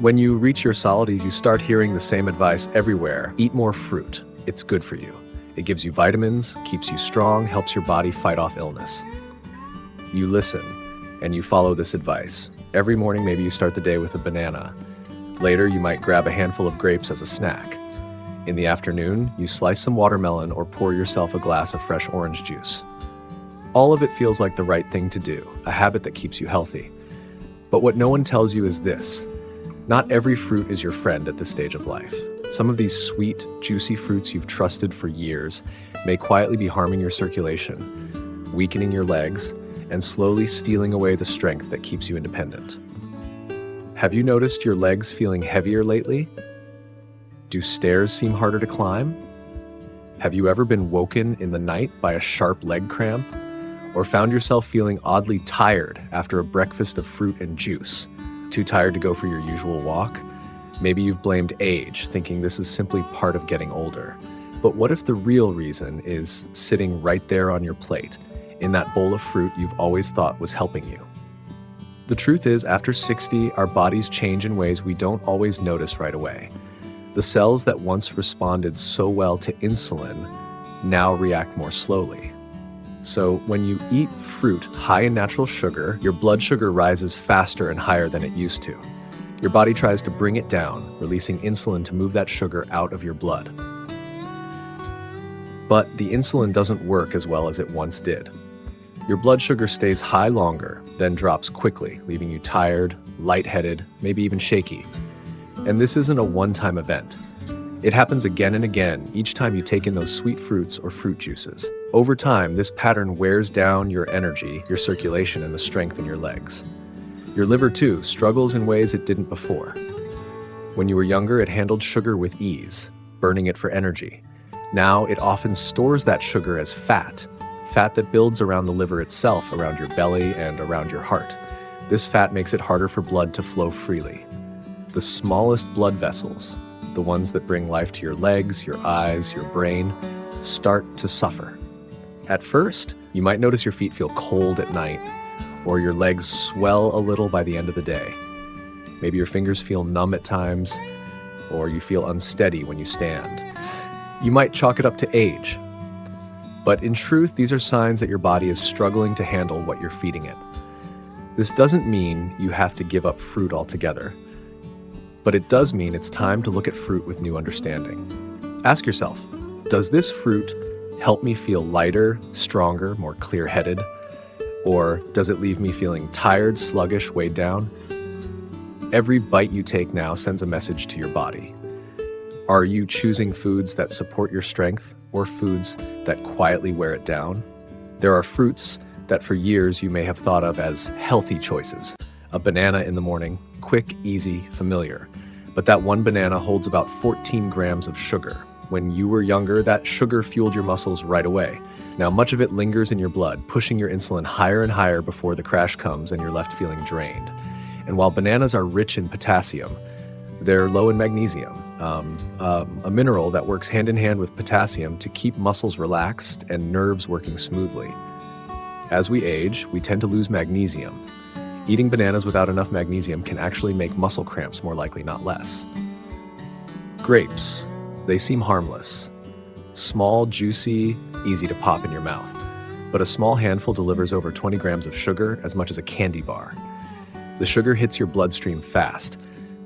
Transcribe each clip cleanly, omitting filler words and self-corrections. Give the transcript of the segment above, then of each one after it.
When you reach your solides, you start hearing the same advice everywhere. Eat more fruit. It's good for you. It gives you vitamins, keeps you strong, helps your body fight off illness. You listen, and you follow this advice. Every morning, maybe you start the day with a banana. Later, you might grab a handful of grapes as a snack. In the afternoon, you slice some watermelon or pour yourself a glass of fresh orange juice. All of it feels like the right thing to do, a habit that keeps you healthy. But what no one tells you is this. Not every fruit is your friend at this stage of life. Some of these sweet, juicy fruits you've trusted for years may quietly be harming your circulation, weakening your legs, and slowly stealing away the strength that keeps you independent. Have you noticed your legs feeling heavier lately? Do stairs seem harder to climb? Have you ever been woken in the night by a sharp leg cramp? Or found yourself feeling oddly tired after a breakfast of fruit and juice? Too tired to go for your usual walk? Maybe you've blamed age, thinking this is simply part of getting older. But what if the real reason is sitting right there on your plate, in that bowl of fruit you've always thought was helping you? The truth is, after 60, our bodies change in ways we don't always notice right away. The cells that once responded so well to insulin now react more slowly. So when you eat fruit high in natural sugar, your blood sugar rises faster and higher than it used to. Your body tries to bring it down, releasing insulin to move that sugar out of your blood. But the insulin doesn't work as well as it once did. Your blood sugar stays high longer, then drops quickly, leaving you tired, lightheaded, maybe even shaky. And this isn't a one-time event. It happens again and again each time you take in those sweet fruits or fruit juices. Over time, this pattern wears down your energy, your circulation, and the strength in your legs. Your liver, too, struggles in ways it didn't before. When you were younger, it handled sugar with ease, burning it for energy. Now, it often stores that sugar as fat that builds around the liver itself, around your belly, and around your heart. This fat makes it harder for blood to flow freely. The smallest blood vessels, the ones that bring life to your legs, your eyes, your brain, start to suffer. At first, you might notice your feet feel cold at night, or your legs swell a little by the end of the day. Maybe your fingers feel numb at times, or you feel unsteady when you stand. You might chalk it up to age. But in truth, these are signs that your body is struggling to handle what you're feeding it. This doesn't mean you have to give up fruit altogether, but it does mean it's time to look at fruit with new understanding. Ask yourself, does this fruit help me feel lighter, stronger, more clear-headed? Or does it leave me feeling tired, sluggish, weighed down? Every bite you take now sends a message to your body. Are you choosing foods that support your strength or foods that quietly wear it down? There are fruits that for years you may have thought of as healthy choices. A banana in the morning, quick, easy, familiar. But that one banana holds about 14 grams of sugar. When you were younger, that sugar fueled your muscles right away. Now, much of it lingers in your blood, pushing your insulin higher and higher before the crash comes and you're left feeling drained. And while bananas are rich in potassium, they're low in magnesium, a mineral that works hand in hand with potassium to keep muscles relaxed and nerves working smoothly. As we age, we tend to lose magnesium. Eating bananas without enough magnesium can actually make muscle cramps more likely, not less. Grapes, they seem harmless. Small, juicy, easy to pop in your mouth. But a small handful delivers over 20 grams of sugar, as much as a candy bar. The sugar hits your bloodstream fast,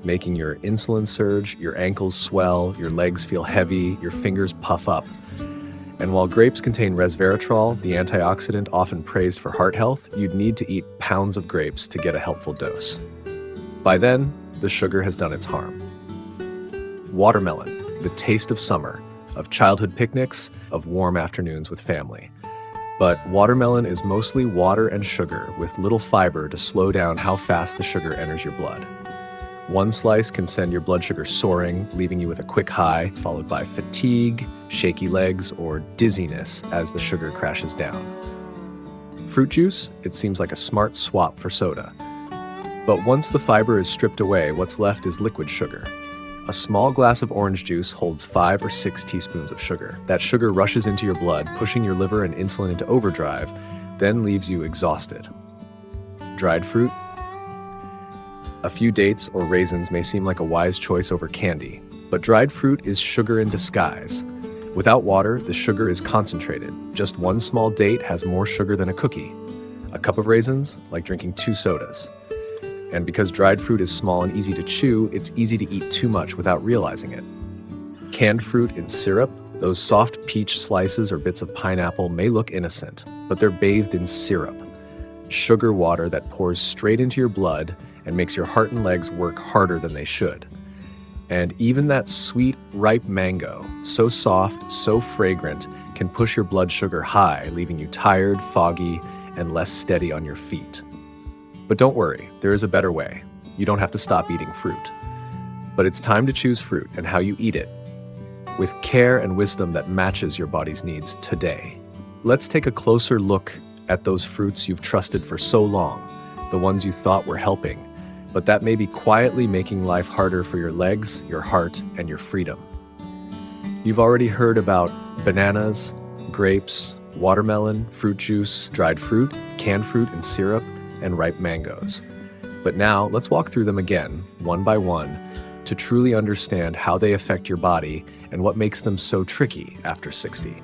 making your insulin surge, your ankles swell, your legs feel heavy, your fingers puff up. And while grapes contain resveratrol, the antioxidant often praised for heart health, you'd need to eat pounds of grapes to get a helpful dose. By then, the sugar has done its harm. Watermelon, the taste of summer, of childhood picnics, of warm afternoons with family. But watermelon is mostly water and sugar with little fiber to slow down how fast the sugar enters your blood. One slice can send your blood sugar soaring, leaving you with a quick high, followed by fatigue, shaky legs, or dizziness as the sugar crashes down. Fruit juice, it seems like a smart swap for soda. But once the fiber is stripped away, what's left is liquid sugar. A small glass of orange juice holds 5 or 6 teaspoons of sugar. That sugar rushes into your blood, pushing your liver and insulin into overdrive, then leaves you exhausted. Dried fruit? A few dates or raisins may seem like a wise choice over candy, but dried fruit is sugar in disguise. Without water, the sugar is concentrated. Just one small date has more sugar than a cookie. A cup of raisins, like drinking 2 sodas. And because dried fruit is small and easy to chew, it's easy to eat too much without realizing it. Canned fruit in syrup, those soft peach slices or bits of pineapple may look innocent, but they're bathed in syrup. Sugar water that pours straight into your blood and makes your heart and legs work harder than they should. And even that sweet, ripe mango, so soft, so fragrant, can push your blood sugar high, leaving you tired, foggy, and less steady on your feet. But don't worry, there is a better way. You don't have to stop eating fruit. But it's time to choose fruit and how you eat it, with care and wisdom that matches your body's needs today. Let's take a closer look at those fruits you've trusted for so long, the ones you thought were helping, but that may be quietly making life harder for your legs, your heart, and your freedom. You've already heard about bananas, grapes, watermelon, fruit juice, dried fruit, canned fruit in syrup, and ripe mangoes. But now let's walk through them again, one by one, to truly understand how they affect your body and what makes them so tricky after 60.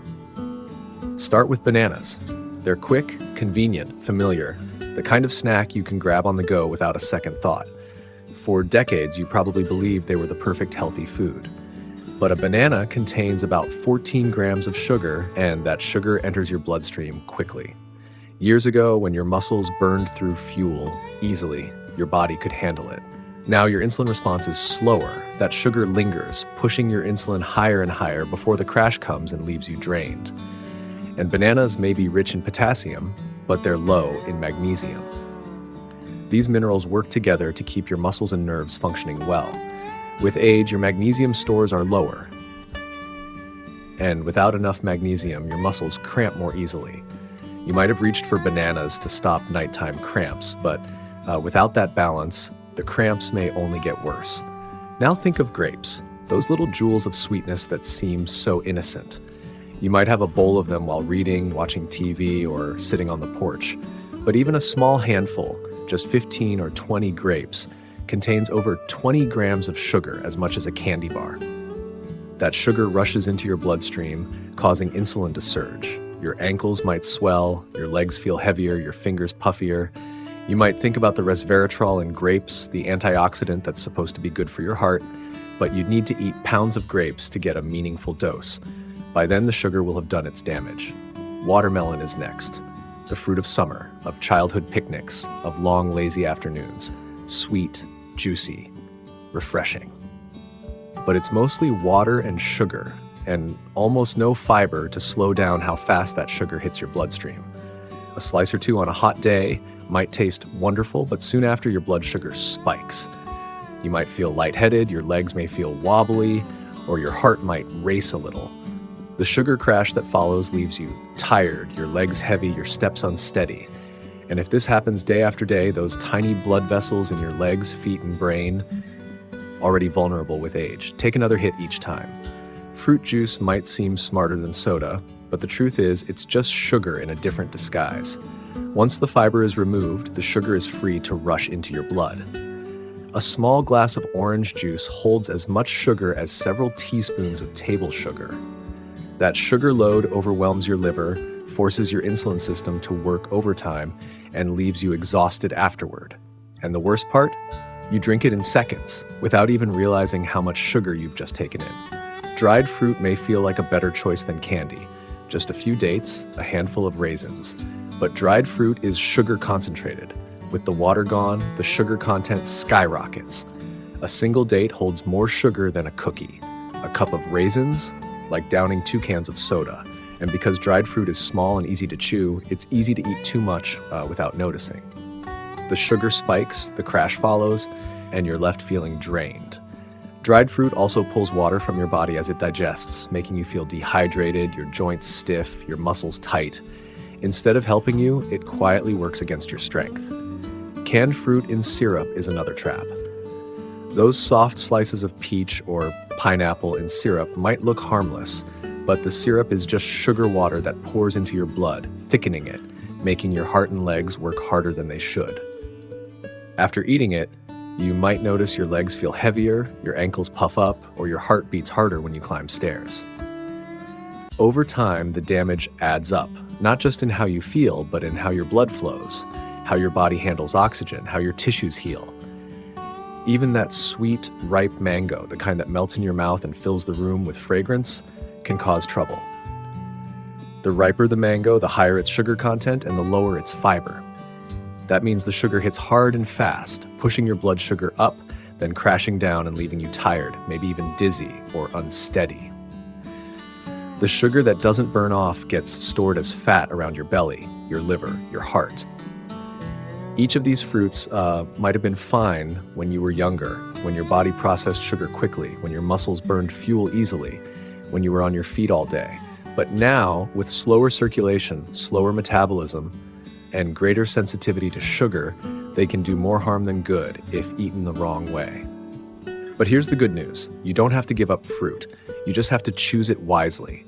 Start with bananas. They're quick, convenient, familiar, the kind of snack you can grab on the go without a second thought. For decades, you probably believed they were the perfect healthy food. But a banana contains about 14 grams of sugar, and that sugar enters your bloodstream quickly. Years ago, when your muscles burned through fuel easily, your body could handle it. Now your insulin response is slower. That sugar lingers, pushing your insulin higher and higher before the crash comes and leaves you drained. And bananas may be rich in potassium, but they're low in magnesium. These minerals work together to keep your muscles and nerves functioning well. With age, your magnesium stores are lower. And without enough magnesium, your muscles cramp more easily. You might have reached for bananas to stop nighttime cramps, but without that balance, the cramps may only get worse. Now think of grapes, those little jewels of sweetness that seem so innocent. You might have a bowl of them while reading, watching TV, or sitting on the porch. But even a small handful, just 15 or 20 grapes, contains over 20 grams of sugar, as much as a candy bar. That sugar rushes into your bloodstream, causing insulin to surge. Your ankles might swell, your legs feel heavier, your fingers puffier. You might think about the resveratrol in grapes, the antioxidant that's supposed to be good for your heart, but you'd need to eat pounds of grapes to get a meaningful dose. By then, the sugar will have done its damage. Watermelon is next. The fruit of summer, of childhood picnics, of long, lazy afternoons. Sweet, juicy, refreshing. But it's mostly water and sugar, and almost no fiber to slow down how fast that sugar hits your bloodstream. A slice or two on a hot day might taste wonderful, but soon after, your blood sugar spikes. You might feel lightheaded, your legs may feel wobbly, or your heart might race a little. The sugar crash that follows leaves you tired, your legs heavy, your steps unsteady. And if this happens day after day, those tiny blood vessels in your legs, feet, and brain, already vulnerable with age, take another hit each time. Fruit juice might seem smarter than soda, but the truth is, it's just sugar in a different disguise. Once the fiber is removed, the sugar is free to rush into your blood. A small glass of orange juice holds as much sugar as several teaspoons of table sugar. That sugar load overwhelms your liver, forces your insulin system to work overtime, and leaves you exhausted afterward. And the worst part? You drink it in seconds, without even realizing how much sugar you've just taken in. Dried fruit may feel like a better choice than candy. Just a few dates, a handful of raisins. But dried fruit is sugar concentrated. With the water gone, the sugar content skyrockets. A single date holds more sugar than a cookie. A cup of raisins, like downing 2 cans of soda. And because dried fruit is small and easy to chew, it's easy to eat too much without noticing. The sugar spikes, the crash follows, and you're left feeling drained. Dried fruit also pulls water from your body as it digests, making you feel dehydrated, your joints stiff, your muscles tight. Instead of helping you, it quietly works against your strength. Canned fruit in syrup is another trap. Those soft slices of peach or pineapple in syrup might look harmless, but the syrup is just sugar water that pours into your blood, thickening it, making your heart and legs work harder than they should. After eating it, You might notice your legs feel heavier, your ankles puff up, or your heart beats harder when you climb stairs. Over time, the damage adds up, not just in how you feel, but in how your blood flows, how your body handles oxygen, how your tissues heal. Even that sweet, ripe mango, the kind that melts in your mouth and fills the room with fragrance, can cause trouble. The riper the mango, the higher its sugar content and the lower its fiber. That means the sugar hits hard and fast, pushing your blood sugar up, then crashing down and leaving you tired, maybe even dizzy or unsteady. The sugar that doesn't burn off gets stored as fat around your belly, your liver, your heart. Each of these fruits might have been fine when you were younger, when your body processed sugar quickly, when your muscles burned fuel easily, when you were on your feet all day. But now, with slower circulation, slower metabolism, and greater sensitivity to sugar, they can do more harm than good if eaten the wrong way. But here's the good news. You don't have to give up fruit. You just have to choose it wisely.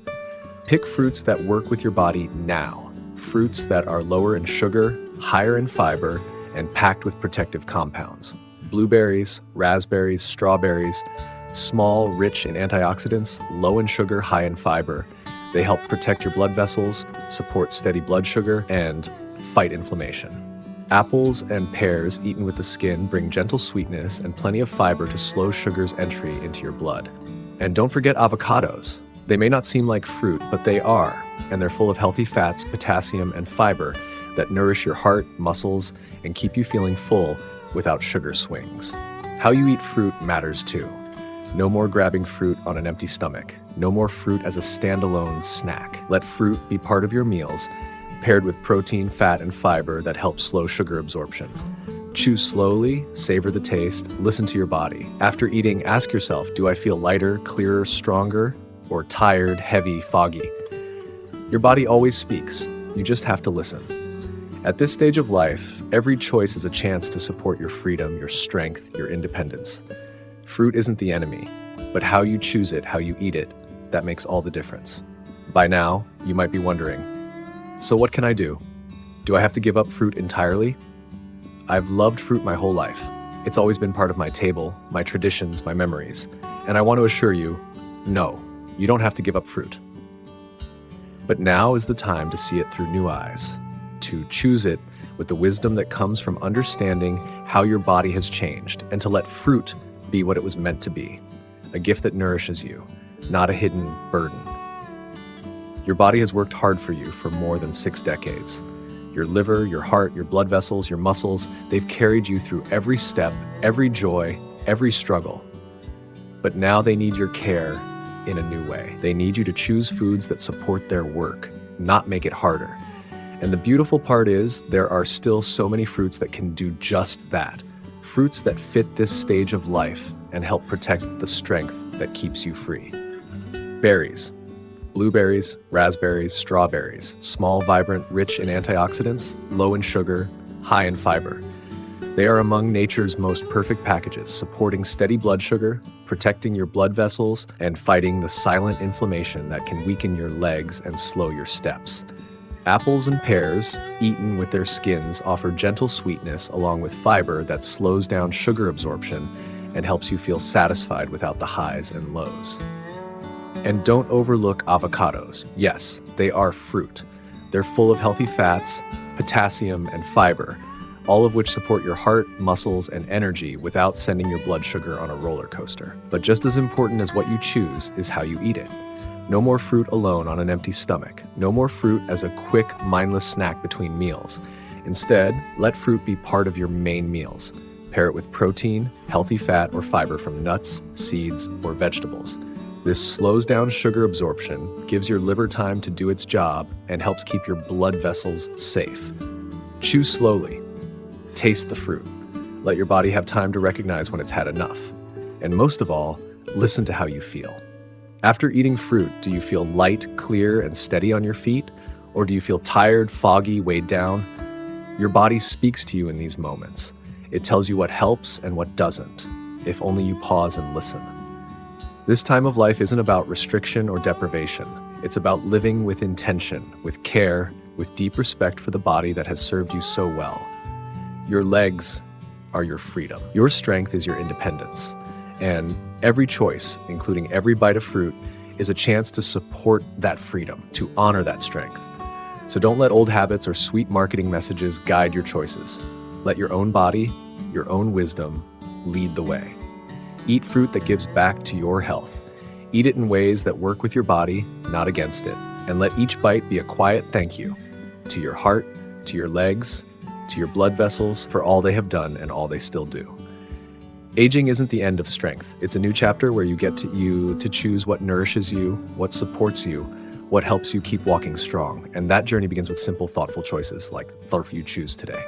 Pick fruits that work with your body now. Fruits that are lower in sugar, higher in fiber, and packed with protective compounds. Blueberries, raspberries, strawberries, small, rich in antioxidants, low in sugar, high in fiber. They help protect your blood vessels, support steady blood sugar, and fight inflammation. Apples and pears eaten with the skin bring gentle sweetness and plenty of fiber to slow sugar's entry into your blood. And don't forget avocados. They may not seem like fruit, but they are, and they're full of healthy fats, potassium, and fiber that nourish your heart, muscles, and keep you feeling full without sugar swings. How you eat fruit matters too. No more grabbing fruit on an empty stomach. No more fruit as a standalone snack. Let fruit be part of your meals, paired with protein, fat, and fiber that help slow sugar absorption. Chew slowly, savor the taste, listen to your body. After eating, ask yourself, do I feel lighter, clearer, stronger, or tired, heavy, foggy? Your body always speaks. You just have to listen. At this stage of life, every choice is a chance to support your freedom, your strength, your independence. Fruit isn't the enemy, but how you choose it, how you eat it, that makes all the difference. By now, you might be wondering, so what can I do? Do I have to give up fruit entirely? I've loved fruit my whole life. It's always been part of my table, my traditions, my memories. And I want to assure you, no, you don't have to give up fruit. But now is the time to see it through new eyes, to choose it with the wisdom that comes from understanding how your body has changed, and to let fruit be what it was meant to be, a gift that nourishes you, not a hidden burden. Your body has worked hard for you for more than 6 decades. Your liver, your heart, your blood vessels, your muscles, they've carried you through every step, every joy, every struggle. But now they need your care in a new way. They need you to choose foods that support their work, not make it harder. And the beautiful part is, there are still so many fruits that can do just that. Fruits that fit this stage of life and help protect the strength that keeps you free. Berries. Blueberries, raspberries, strawberries, small, vibrant, rich in antioxidants, low in sugar, high in fiber. They are among nature's most perfect packages, supporting steady blood sugar, protecting your blood vessels, and fighting the silent inflammation that can weaken your legs and slow your steps. Apples and pears, eaten with their skins, offer gentle sweetness along with fiber that slows down sugar absorption and helps you feel satisfied without the highs and lows. And don't overlook avocados. Yes, they are fruit. They're full of healthy fats, potassium, and fiber, all of which support your heart, muscles, and energy without sending your blood sugar on a roller coaster. But just as important as what you choose is how you eat it. No more fruit alone on an empty stomach. No more fruit as a quick, mindless snack between meals. Instead, let fruit be part of your main meals. Pair it with protein, healthy fat, or fiber from nuts, seeds, or vegetables. This slows down sugar absorption, gives your liver time to do its job, and helps keep your blood vessels safe. Chew slowly. Taste the fruit. Let your body have time to recognize when it's had enough. And most of all, listen to how you feel. After eating fruit, do you feel light, clear, and steady on your feet? Or do you feel tired, foggy, weighed down? Your body speaks to you in these moments. It tells you what helps and what doesn't, if only you pause and listen. This time of life isn't about restriction or deprivation. It's about living with intention, with care, with deep respect for the body that has served you so well. Your legs are your freedom. Your strength is your independence. And every choice, including every bite of fruit, is a chance to support that freedom, to honor that strength. So don't let old habits or sweet marketing messages guide your choices. Let your own body, your own wisdom, lead the way. Eat fruit that gives back to your health. Eat it in ways that work with your body, not against it. And let each bite be a quiet thank you to your heart, to your legs, to your blood vessels for all they have done and all they still do. Aging isn't the end of strength. It's a new chapter where you get to choose what nourishes you, what supports you, what helps you keep walking strong. And that journey begins with simple, thoughtful choices like the life you choose today.